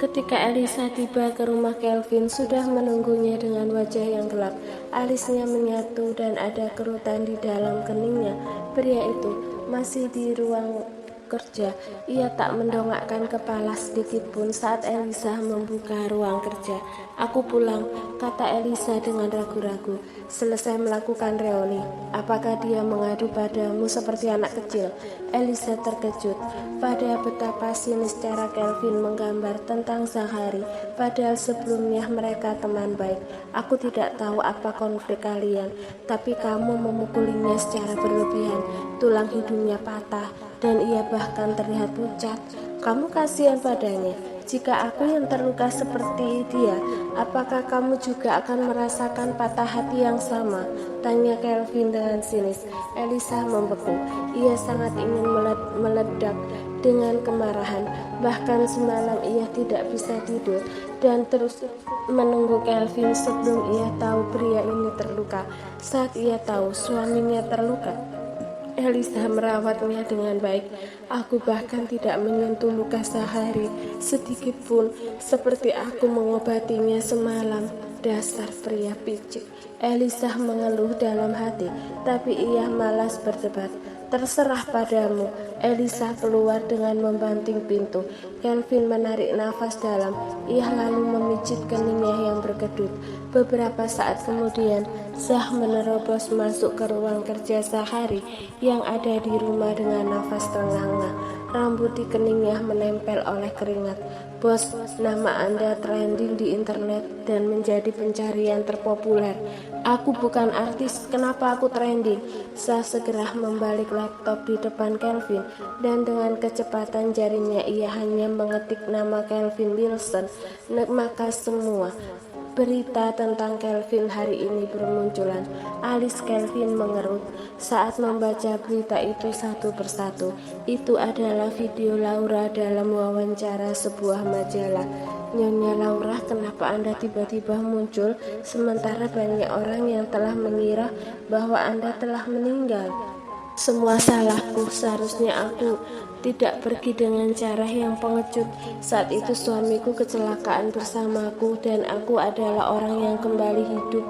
Ketika Elisa tiba ke rumah, Kelvin sudah menunggunya dengan wajah yang gelap. Alisnya menyatu dan ada kerutan di dalam keningnya. Pria itu masih di ruang kerja. Ia tak mendongakkan kepala sedikit pun saat Elisa membuka ruang kerja. "Aku pulang," kata Elisa dengan ragu-ragu. "Selesai melakukan reuni. Apakah dia mengadu padamu seperti anak kecil?" Elisa terkejut pada betapa sinis cara Kelvin menggambar tentang Zachary, padahal sebelumnya mereka teman baik. "Aku tidak tahu apa konflik kalian, tapi kamu memukulinya secara berlebihan. Tulang hidungnya patah dan ia bahkan terlihat pucat. Kamu kasihan padanya. Jika aku yang terluka seperti dia, apakah kamu juga akan merasakan patah hati yang sama?" tanya Kelvin dengan sinis. Elisa membeku. Ia sangat ingin meledak dengan kemarahan. Bahkan semalam ia tidak bisa tidur dan terus menunggu Kelvin sebelum ia tahu pria ini terluka. Saat ia tahu suaminya terluka, Elisa merawatnya dengan baik. "Aku bahkan tidak menyentuh luka Zachary sedikit pun, seperti aku mengobatinya semalam." Dasar pria picik, Elisa mengeluh dalam hati, tapi ia malas berdebat. "Terserah padamu." Elisa keluar dengan membanting pintu. Kelvin menarik nafas dalam. Ia lalu memijit keningnya yang berkedut. Beberapa saat kemudian, Zach menerobos masuk ke ruang kerja Zachary yang ada di rumah dengan nafas terengah-engah. Rambut di keningnya menempel oleh keringat. "Bos, nama Anda trending di internet dan menjadi pencarian terpopuler." "Aku bukan artis, kenapa aku trending?" Zach segera membalik laptop di depan Kelvin dan dengan kecepatan jarinya ia hanya mengetik nama Kelvin Wilson. Maka semua berita tentang Kelvin hari ini bermunculan. Alis Kelvin mengerut saat membaca berita itu satu persatu. Itu adalah video Laura dalam wawancara sebuah majalah. "Nyonya Laura, kenapa Anda tiba-tiba muncul sementara banyak orang yang telah mengira bahwa Anda telah meninggal?" "Semua salahku, seharusnya aku tidak pergi dengan cara yang pengecut. Saat itu suamiku kecelakaan bersamaku dan aku adalah orang yang kembali hidup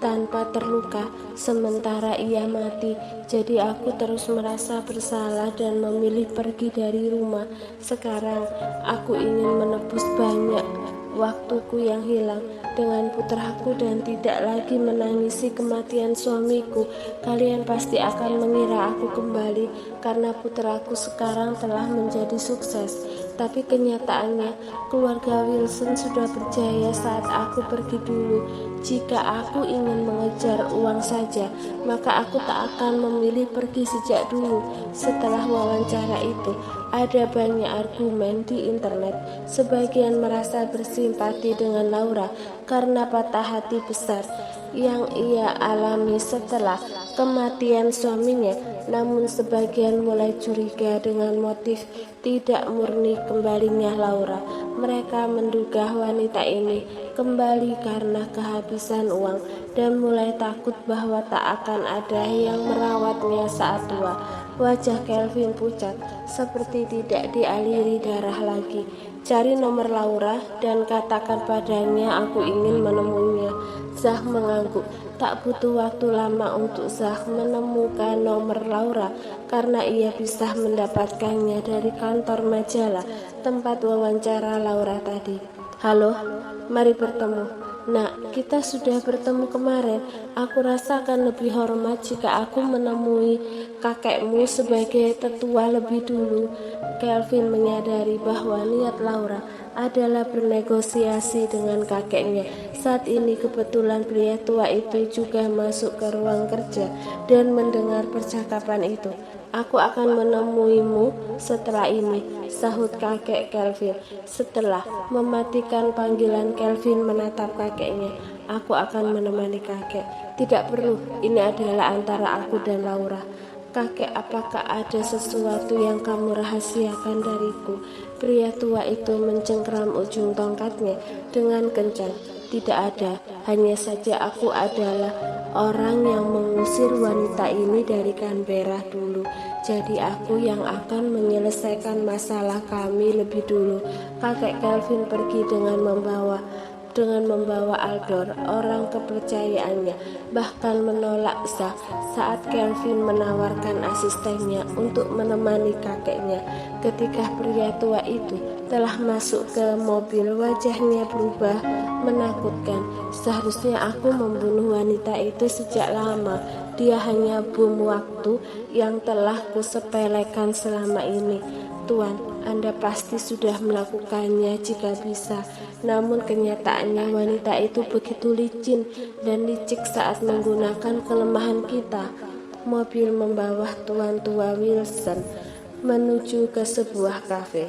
tanpa terluka, sementara ia mati. Jadi aku terus merasa bersalah dan memilih pergi dari rumah. Sekarang aku ingin menebus banyak waktuku yang hilang dengan putraku dan tidak lagi menangisi kematian suamiku. Kalian pasti akan mengira aku kembali karena putraku sekarang telah menjadi sukses. Tapi kenyataannya keluarga Wilson sudah berjaya saat aku pergi dulu. Jika aku ingin mengejar uang saja, maka aku tak akan memilih pergi sejak dulu." Setelah wawancara itu, ada banyak argumen di internet. Sebagian merasa bersimpati dengan Laura karena patah hati besar yang ia alami setelah kematian suaminya, namun sebagian mulai curiga dengan motif tidak murni kembalinya Laura. Mereka menduga wanita ini kembali karena kehabisan uang dan mulai takut bahwa tak akan ada yang merawatnya saat tua. Wajah Kelvin pucat, seperti tidak dialiri darah lagi. "Cari nomor Laura dan katakan padanya aku ingin menemuinya." Zach mengangguk. Tak butuh waktu lama untuk Zach menemukan nomor Laura karena ia bisa mendapatkannya dari kantor majalah tempat wawancara Laura tadi. "Halo, mari bertemu." "Nak, kita sudah bertemu kemarin. Aku rasa akan lebih hormat jika aku menemui kakekmu sebagai tetua lebih dulu." Kelvin menyadari bahwa niat Laura adalah bernegosiasi dengan kakeknya. Saat ini kebetulan pria tua itu juga masuk ke ruang kerja dan mendengar percakapan itu. "Aku akan menemuimu setelah ini," sahut kakek Kelvin. Setelah mematikan panggilan, Kelvin menatap kakeknya. "Aku akan menemani kakek." "Tidak perlu, ini adalah antara aku dan Laura." "Kakek, apakah ada sesuatu yang kamu rahasiakan dariku?" Pria tua itu mencengkram ujung tongkatnya dengan kencang. "Tidak ada, hanya saja aku adalah orang yang mengusir wanita ini dari Canberra dulu. Jadi aku yang akan menyelesaikan masalah kami lebih dulu. Kakek Kelvin pergi dengan membawa Aldor, orang kepercayaannya, bahkan menolak Zak saat Kelvin menawarkan asistennya untuk menemani kakeknya. Ketika pria tua itu telah masuk ke mobil, wajahnya berubah menakutkan. Seharusnya aku membunuh wanita itu sejak lama. Dia hanya bom waktu yang telah kusepelekan selama ini. Tuan, Anda pasti sudah melakukannya jika bisa. Namun kenyataannya wanita itu begitu licin dan licik saat menggunakan kelemahan kita. Mobil membawa Tuan Tua Wilson menuju ke sebuah kafe.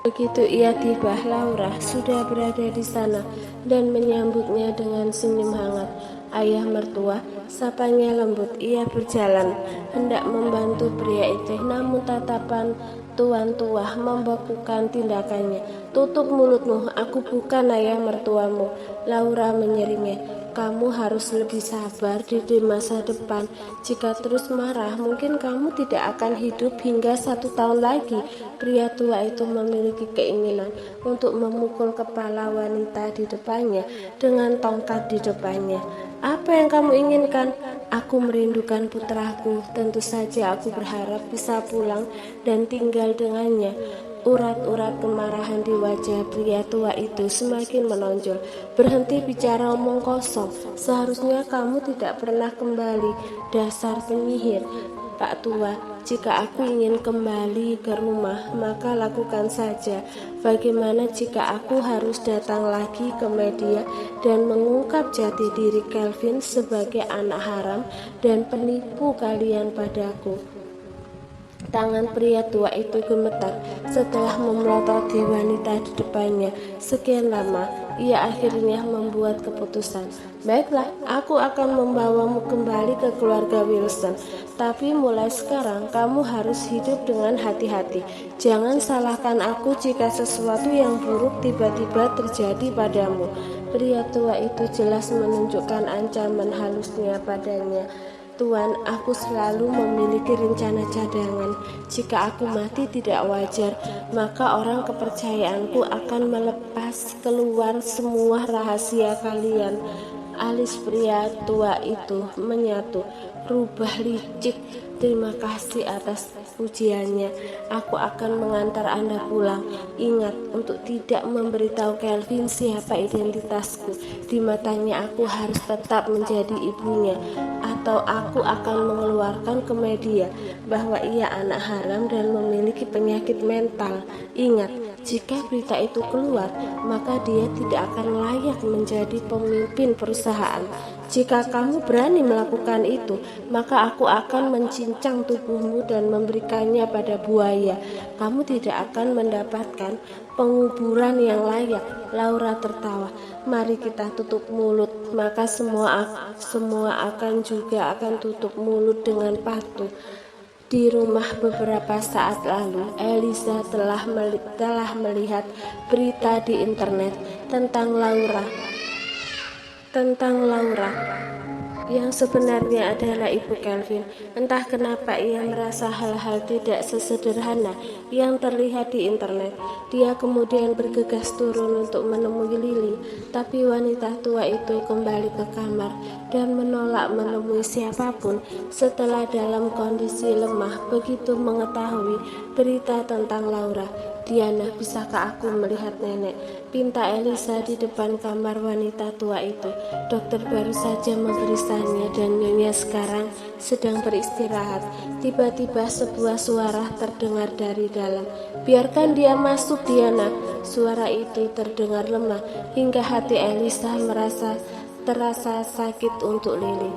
Begitu ia tiba, Laura sudah berada di sana dan menyambutnya dengan senyum hangat. Ayah mertua, sapanya lembut. Ia berjalan hendak membantu pria itu, namun tatapan Tuan tua membekukan tindakannya. Tutup mulutmu, aku bukan ayah mertuamu. Laura menyeringnya. Kamu harus lebih sabar di masa depan. Jika terus marah, mungkin kamu tidak akan hidup hingga 1 tahun lagi. Pria tua itu memiliki keinginan untuk memukul kepala wanita di depannya dengan tongkat di depannya. Apa yang kamu inginkan? Aku merindukan putraku. Tentu saja aku berharap bisa pulang dan tinggal dengannya. Urat-urat kemarahan di wajah pria tua itu semakin menonjol. Berhenti bicara omong kosong. Seharusnya kamu tidak pernah kembali. Dasar penyihir. Pak tua, jika aku ingin kembali ke rumah, maka lakukan saja. Bagaimana jika aku harus datang lagi ke media dan mengungkap jati diri Kelvin sebagai anak haram dan penipu kalian padaku? Tangan pria tua itu gemetar setelah memelototi wanita di depannya. Sekian lama, ia akhirnya membuat keputusan. Baiklah, aku akan membawamu kembali ke keluarga Wilson. Tapi mulai sekarang, kamu harus hidup dengan hati-hati. Jangan salahkan aku jika sesuatu yang buruk tiba-tiba terjadi padamu. Pria tua itu jelas menunjukkan ancaman halusnya padanya. Tuan, aku selalu memiliki rencana cadangan. Jika aku mati tidak wajar, maka orang kepercayaanku akan melepas keluar semua rahasia kalian. Alis pria tua itu menyatu. Rubah licik. Terima kasih atas pujiannya. Aku akan mengantar Anda pulang. Ingat untuk tidak memberitahu Kelvin siapa identitasku. Di matanya aku harus tetap menjadi ibunya, atau aku akan mengeluarkan ke media bahwa ia anak haram dan memiliki penyakit mental. Ingat, jika berita itu keluar, maka dia tidak akan layak menjadi pemimpin perusahaan. Jika kamu berani melakukan itu, maka aku akan mencincang tubuhmu dan memberikannya pada buaya. Kamu tidak akan mendapatkan penguburan yang layak. Laura tertawa. Mari kita tutup mulut, maka semua akan tutup mulut dengan patuh. Di rumah beberapa saat lalu, Elisa telah melihat berita di internet tentang Laura yang sebenarnya adalah ibu Kelvin. Entah kenapa ia merasa hal-hal tidak sesederhana yang terlihat di internet. Dia kemudian bergegas turun untuk menemui Lily, tapi wanita tua itu kembali ke kamar dan menolak menemui siapapun setelah dalam kondisi lemah begitu mengetahui berita tentang Laura. Diana, bisakah aku melihat nenek? Pinta Elisa di depan kamar wanita tua itu. Dokter baru saja memeriksanya dan nyonya sekarang sedang beristirahat. Tiba-tiba sebuah suara terdengar dari dalam. Biarkan dia masuk, Diana. Suara itu terdengar lemah hingga hati Elisa terasa sakit untuk Lily.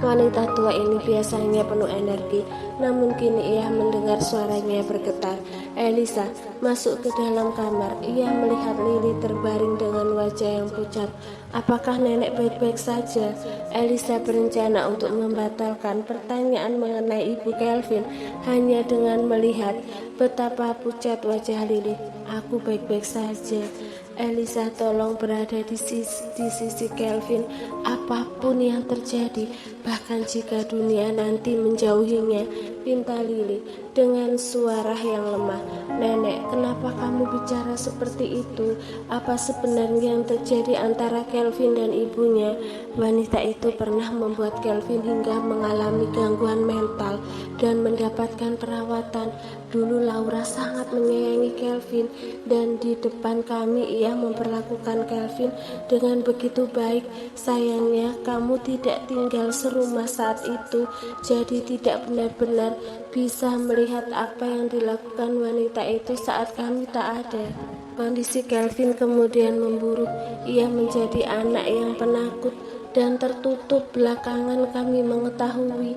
Wanita tua ini biasanya penuh energi, namun kini ia mendengar suaranya bergetar. Elisa masuk ke dalam kamar. Ia melihat Lily terbaring dengan wajah yang pucat. Apakah nenek baik-baik saja? Elisa berencana untuk membatalkan pertanyaan mengenai ibu Kelvin hanya dengan melihat betapa pucat wajah Lily. Aku baik-baik saja. Elisa, tolong berada di sisi Kelvin apapun yang terjadi, bahkan jika dunia nanti menjauhinya, pinta Lily dengan suara yang lemah. Nenek, kenapa kamu bicara seperti itu? Apa sebenarnya yang terjadi antara Kelvin dan ibunya? Wanita itu pernah membuat Kelvin hingga mengalami gangguan mental dan mendapatkan perawatan. Dulu Laura sangat menyayangi Kelvin, dan di depan kami ia memperlakukan Kelvin dengan begitu baik. Sayangnya kamu tidak tinggal serumah saat itu, jadi tidak benar-benar bisa melihat apa yang dilakukan wanita itu saat kami tak ada. Kondisi Kelvin kemudian memburuk. Ia menjadi anak yang penakut dan tertutup. Belakangan kami mengetahui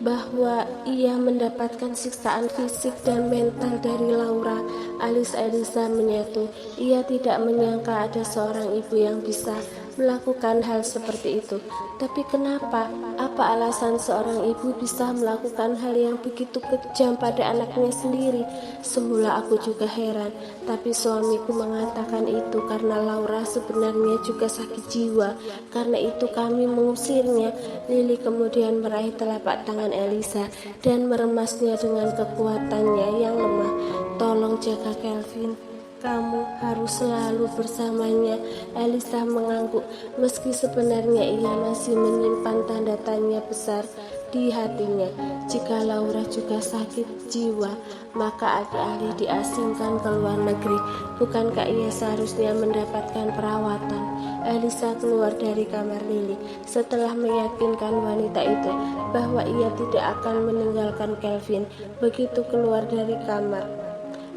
bahwa ia mendapatkan siksaan fisik dan mental dari Laura. Alis Elisa menyatu. Ia tidak menyangka ada seorang ibu yang bisa melakukan hal seperti itu. Tapi kenapa? Apa alasan seorang ibu bisa melakukan hal yang begitu kejam pada anaknya sendiri? Semula aku juga heran, tapi suamiku mengatakan itu karena Laura sebenarnya juga sakit jiwa. Karena itu kami mengusirnya. Lily kemudian meraih telapak tangan Elisa dan meremasnya dengan kekuatannya yang lemah. Tolong jaga Kelvin. Kamu harus selalu bersamanya. Elisa mengangguk, meski sebenarnya ia masih menyimpan tanda tanya besar di hatinya. Jika Laura juga sakit jiwa, maka alih-alih diasingkan ke luar negeri, bukankah ia seharusnya mendapatkan perawatan? Elisa keluar dari kamar Lily setelah meyakinkan wanita itu bahwa ia tidak akan meninggalkan Kelvin. Begitu keluar dari kamar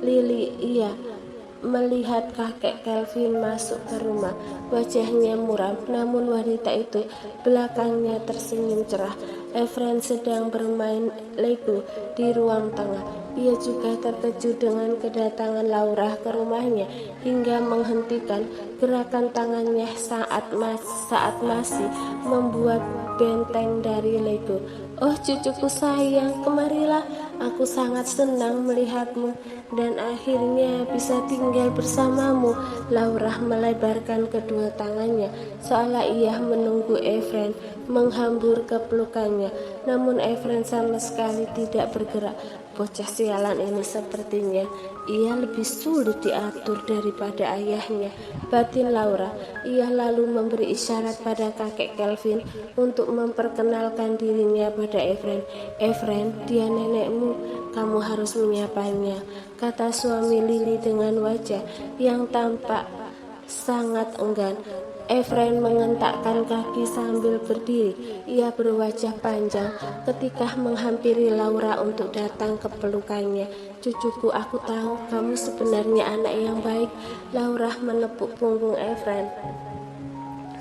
Lily, ia melihat kakek Kelvin masuk ke rumah. Wajahnya muram, namun wanita itu belakangnya tersenyum cerah. Efren sedang bermain Lego di ruang tengah. Ia juga terkejut dengan kedatangan Laura ke rumahnya hingga menghentikan gerakan tangannya saat masih membuat benteng dari Lego. Oh cucuku sayang, kemarilah. Aku sangat senang melihatmu dan akhirnya bisa tinggal bersamamu. Laura melebarkan kedua tangannya seolah ia menunggu Efren menghambur ke pelukannya. Namun Efren sama sekali tidak bergerak. Bocah sialan ini sepertinya ia lebih sulit diatur daripada ayahnya, batin Laura. Ia lalu memberi isyarat pada kakek Kelvin untuk memperkenalkan dirinya pada Efren. Efren, dia nenekmu, kamu harus menyapanya, kata suami Lily dengan wajah yang tampak sangat enggan. Efren mengentakkan kaki sambil berdiri. Ia berwajah panjang ketika menghampiri Laura untuk datang ke pelukannya. Cucuku, aku tahu kamu sebenarnya anak yang baik. Laura menepuk punggung Efren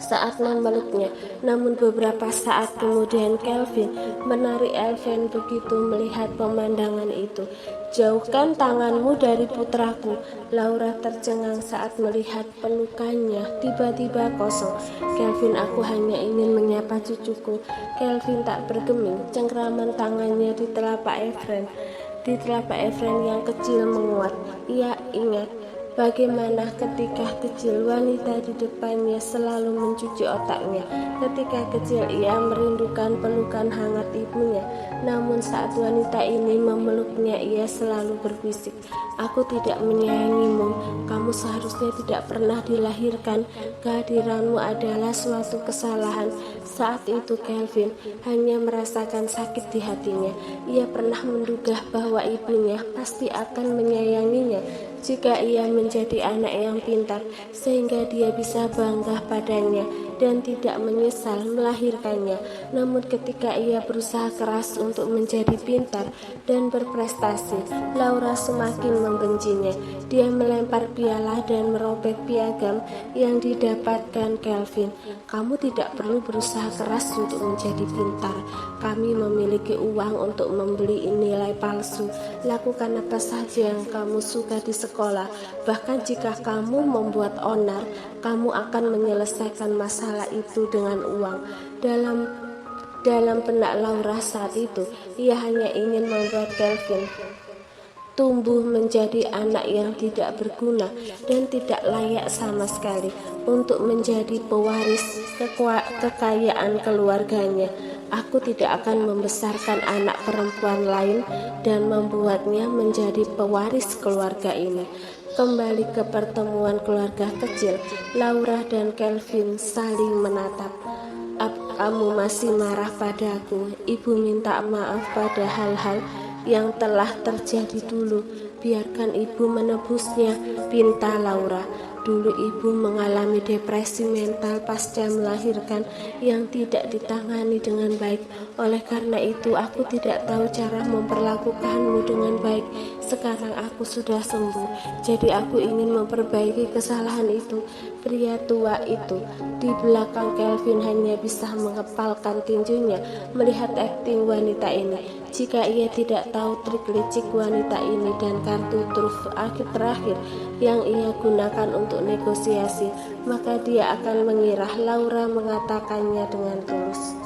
saat memeluknya. Namun beberapa saat kemudian Kelvin menarik Efren begitu melihat pemandangan itu. Jauhkan tanganmu dari putraku. Laura tercengang saat melihat pelukannya tiba-tiba kosong. Kelvin, aku hanya ingin menyapa cucuku. Kelvin tak bergeming. Cengkraman tangannya di telapak Efren yang kecil menguat. Ia ingat bagaimana ketika kecil wanita di depannya selalu mencuci otaknya. Ketika kecil ia merindukan pelukan hangat ibunya. Namun saat wanita ini memeluknya, ia selalu berbisik, aku tidak menyayangimu, kamu seharusnya tidak pernah dilahirkan, kehadiranmu adalah suatu kesalahan. Saat itu Kelvin hanya merasakan sakit di hatinya. Ia pernah menduga bahwa ibunya pasti akan menyayanginya jika ia menjadi anak yang pintar, sehingga dia bisa bangga padanya dan tidak menyesal melahirkannya. Namun ketika ia berusaha keras untuk menjadi pintar dan berprestasi, Laura semakin membencinya. Dia melempar piala dan merobek piagam yang didapatkan Kelvin. Kamu tidak perlu berusaha keras untuk menjadi pintar. Kami memiliki uang untuk membeli nilai palsu. Lakukan apa saja yang kamu suka di sekolah. Bahkan jika kamu membuat onar, kamu akan menyelesaikan masalah itu dengan uang. Dalam benak Laura saat itu, ia hanya ingin membuat Kelvin tumbuh menjadi anak yang tidak berguna dan tidak layak sama sekali untuk menjadi pewaris kekayaan keluarganya. Aku tidak akan membesarkan anak perempuan lain dan membuatnya menjadi pewaris keluarga ini. Kembali ke pertemuan keluarga kecil, Laura dan Kelvin saling menatap. Kamu masih marah padaku? Ibu minta maaf pada hal-hal yang telah terjadi dulu. Biarkan ibu menebusnya, pinta Laura. Dulu ibu mengalami depresi mental pasca melahirkan yang tidak ditangani dengan baik. Oleh karena itu aku tidak tahu cara memperlakukanmu dengan baik. Sekarang aku sudah sembuh, jadi aku ingin memperbaiki kesalahan itu. Pria tua itu di belakang Kelvin hanya bisa mengepalkan tinjunya melihat akting wanita ini. Jika ia tidak tahu trik licik wanita ini dan kartu truf akhir terakhir yang ia gunakan untuk negosiasi, maka dia akan mengira Laura mengatakannya dengan tulus.